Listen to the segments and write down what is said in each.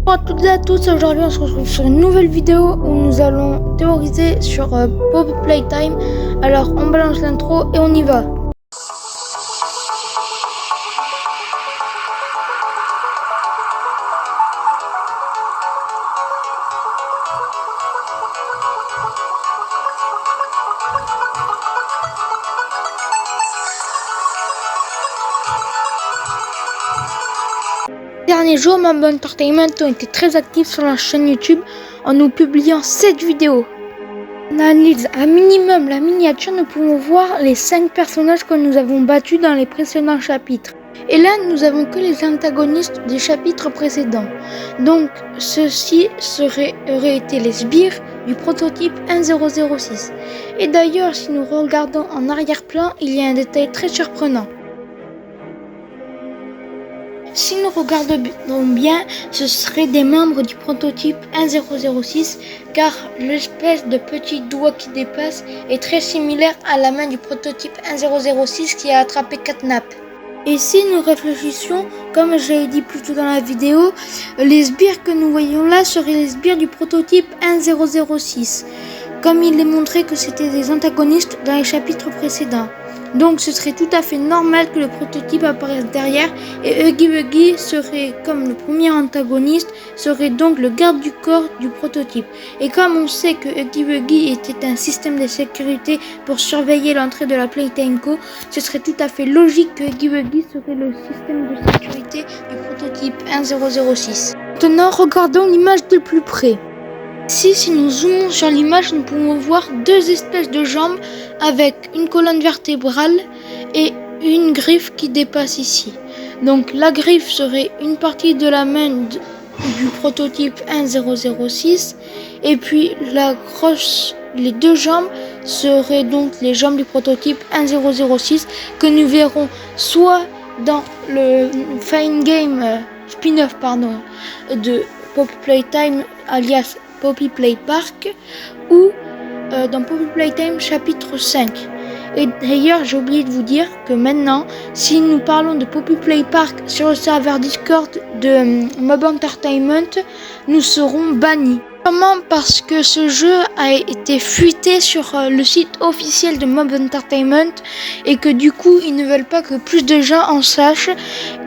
Bonjour à toutes et à tous, aujourd'hui on se retrouve sur une nouvelle vidéo où nous allons théoriser sur Poppy Playtime. Alors on balance l'intro et on y va. Ces derniers jours, Mob Entertainment ont été très actifs sur leur chaîne YouTube en nous publiant 7 vidéos. On analyse à minimum la miniature, nous pouvons voir les 5 personnages que nous avons battus dans les précédents chapitres. Et là, nous avons que les antagonistes des chapitres précédents. Donc, ceux-ci auraient été les sbires du prototype 1006. Et d'ailleurs, si nous regardons en arrière-plan, il y a un détail très surprenant. Si nous regardons bien, ce seraient des membres du prototype 1006 car l'espèce de petit doigt qui dépasse est très similaire à la main du prototype 1006 qui a attrapé Catnap. Et si nous réfléchissions, comme j'ai dit plus tôt dans la vidéo, les sbires que nous voyons là seraient les sbires du prototype 1006, comme il est montré que c'était des antagonistes dans les chapitres précédents. Donc ce serait tout à fait normal que le prototype apparaisse derrière et Huggy Wuggy serait, comme le premier antagoniste, serait donc le garde du corps du prototype. Et comme on sait que Huggy Wuggy était un système de sécurité pour surveiller l'entrée de la Playtime Co, ce serait tout à fait logique que Huggy Wuggy serait le système de sécurité du prototype 1006. Maintenant, regardons l'image de plus près. Ici, si nous zoomons sur l'image, nous pouvons voir deux espèces de jambes avec une colonne vertébrale et une griffe qui dépasse ici. Donc la griffe serait une partie de la main du prototype 1006 et puis les deux jambes seraient donc les jambes du prototype 1006 que nous verrons soit dans le Fine Game spin-off de Poppy Playtime alias Poppy Play Park ou dans Poppy Playtime chapitre 5. Et d'ailleurs, j'ai oublié de vous dire que maintenant, si nous parlons de Poppy Play Park sur le serveur Discord de Mob Entertainment, nous serons bannis. Comment? Parce que ce jeu a été fuité sur le site officiel de Mob Entertainment et que du coup, ils ne veulent pas que plus de gens en sachent.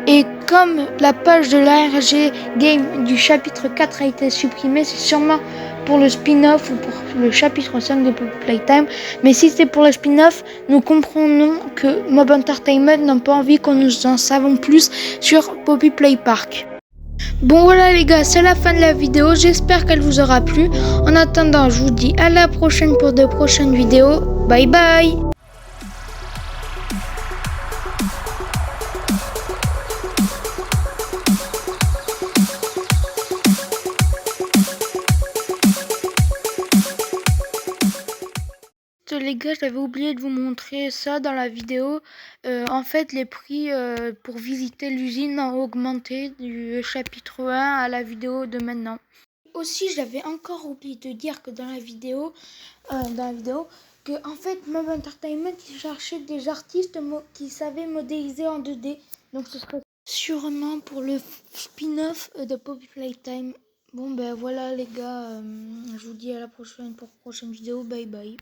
Et comme la page de l'ARG Game du chapitre 4 a été supprimée, c'est sûrement pour le spin-off ou pour le chapitre 5 de Poppy Playtime. Mais si c'est pour le spin-off, nous comprenons que Mob Entertainment n'a pas envie qu'on nous en savons plus sur Poppy Play Park. Bon voilà les gars, c'est la fin de la vidéo, j'espère qu'elle vous aura plu. En attendant, je vous dis à la prochaine pour de prochaines vidéos. Bye bye. Les gars, j'avais oublié de vous montrer ça dans la vidéo. En fait, les prix pour visiter l'usine ont augmenté du chapitre 1 à la vidéo de maintenant. Aussi, j'avais encore oublié de dire que dans la vidéo, que en fait, Mob Entertainment il cherchait des artistes qui savaient modéliser en 2D. Donc, ce serait sûrement pour le spin-off de Poppy Playtime. Bon, ben voilà les gars, je vous dis à la prochaine pour prochaine vidéo. Bye bye.